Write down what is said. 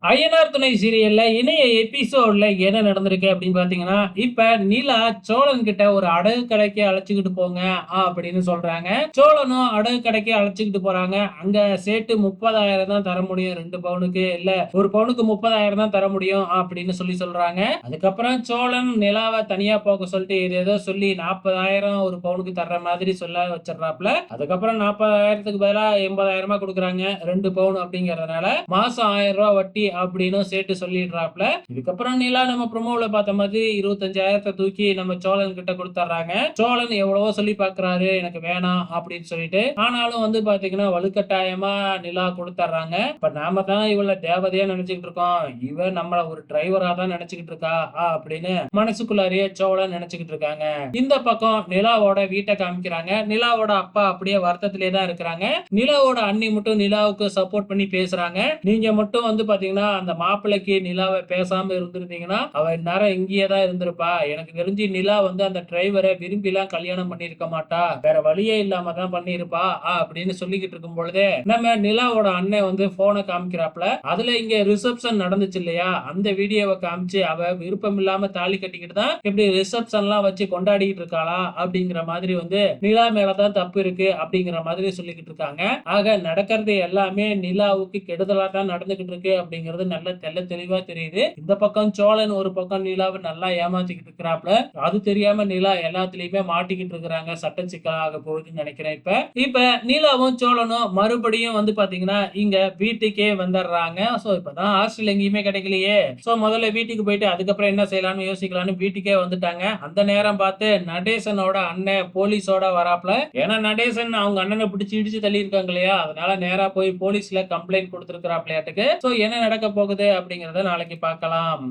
ஐயனார் துணை சீரியல்ல இணைய எபிசோட்ல என்ன நடந்திருக்கு அப்படின்னு பாத்தீங்கன்னா, இப்ப நிலா சோழன் கிட்ட ஒரு அடகு கடைக்கு அழைச்சுக்கிட்டு போங்க அப்படின்னு சொல்றாங்க. சோழனும் அடகு கடைக்கு அழைச்சுக்கிட்டு போறாங்க. அங்க சேட்டு 30,000 தான் தர முடியும் 2 பவுனுக்கு. இல்ல 1 பவுனுக்கு 30,000 தான் தர முடியும் அப்படின்னு சொல்றாங்க. அதுக்கப்புறம் சோழன் நிலாவை தனியா போக சொல்லிட்டு ஏதேதோ சொல்லி 40,000 1 பவுனுக்கு தர்ற மாதிரி சொல்ல வச்சிடறாப்ல. அதுக்கப்புறம் 40,000க்கு பதிலா 80,000 கொடுக்குறாங்க 2 பவுன் அப்படிங்கறதுனால மாசம் 1000 ரூபாய் வட்டி அப்படின்னு சேர்த்து சொல்லிடுறாப்ல. இதுக்கப்புறம் நிலா நம்ம ப்ரோமோல பார்த்த மாதிரி 25,000 தூக்கி நம்ம சோழன் கிட்ட கொடுத்துறாங்க. சோழன் எவ்வளவோ சொல்லி பாக்குறாரு, எனக்கு வேணாம் அப்படின்னு சொல்லிட்டு. ஆனாலும் வந்து பாத்தீங்கன்னா வலுக்கட்டாயமா நிலா கொடுத்துறாங்க. இப்ப நாம தான் இவள தேவதையா நினைச்சுக்கிட்டு இருக்கோம், இவ நம்மள ஒரு டிரைவரா தான் நினைச்சுக்கிட்டு இருக்கா அப்படின்னு மனசுக்குள்ளாரியே சோழன் நினைச்சுக்கிட்டு இருக்காங்க. இந்த பக்கம் நிலாவோட வீட்டை காமிக்கிறாங்க. நிலாவோட அப்பா அப்படியே வருத்தத்திலே தான் இருக்கிறாங்க. நிலாவோட அண்ணி மட்டும் நிலாவுக்கு சப்போர்ட் பண்ணி பேசுறாங்க. நீங்க மட்டும் வந்து பாத்தீங்கன்னா அந்த மாப்பிள்ளைக்கு நிலாவை பேசாம இருந்திருந்தீங்கன்னா அவ இந்நேரம் இங்கேயே தான் இருந்திருப்பா. எனக்கு தெரிஞ்சு நிலா வந்து அந்த டிரைவரை விரும்பிலாம் கல்யாணம் பண்ணிருக்க மாட்டா, வேற வழியே இல்லாம தான் பண்ணிருப்பா அப்படின்னு சொல்லிக்கிட்டு இருக்கும் பொழுதே நம்ம நிலாவோட அண்ணன் வந்து போனை காமிக்கிறாப்ல. அதுல இங்க ரிசப்ஷன் நடந்துச்சு இல்லையா, அந்த வீடியோவை காமிச்சு அவ விருப்பம் இல்லாம தாலி கட்டிக்கிட்டு தான் இப்படி ரிசப்ஷன் எல்லாம் வச்சு கொண்டாடிட்டு இருக்காளா அப்படிங்கிற மாதிரி வந்து நிலா மேலதான் தப்பு இருக்கு அப்படிங்கிற மாதிரி சொல்லிக்கிட்டு இருக்காங்க. ஆக நடக்கிறது எல்லாமே நிலாவுக்கு கெடுதலா தான் நடந்துகிட்டு இருக்கு அப்படிங்கிறது நல்ல தெளிவா தெரியுது. இந்த பக்கம் சோழன் ஒரு பக்கம் நிலாவை நல்லா ஏமாத்திக்கிட்டு இருக்கிறாப்ல. அது தெரியாம நிலா எல்லாத்துலயுமே மாட்டிக்கிட்டு இருக்கிறாங்க. சட்ட சிக்கலாக போகுதுன்னு நினைக்கிறேன். இப்ப நிலாவும் சோழனும் மறுபடியும் வந்து பாத்தீங்கன்னா இங்க வீட்டுக்கே வந்துடுறாங்க. சோ இப்பதான் ஹாஸ்டல் எங்கேயுமே கிடைக்கலையே, சோ முதல்ல வீட்டுக்கு போயிட்டு அதுக்கப்புறம் என்ன செய்யலாம்னு யோசிக்கலாம்னு வீட்டுக்கே வந்துட்டாங்க. அந்த நேரம் பார்த்து நடேசனோட அண்ணன் போலீஸோட வராப்ல. ஏன்னா நடேசன் அவங்க அண்ணனை பிடிச்சி இடிச்சு தள்ளி இருக்காங்க இல்லையா, அதனால நேரா போய் போலீஸ்ல கம்ப்ளைண்ட் கொடுத்திருக்கிறாப்லையாட்டுக்கு. சோ என்ன நடக்க போகுது அப்படிங்கறத நாளைக்கு பார்க்கலாம்.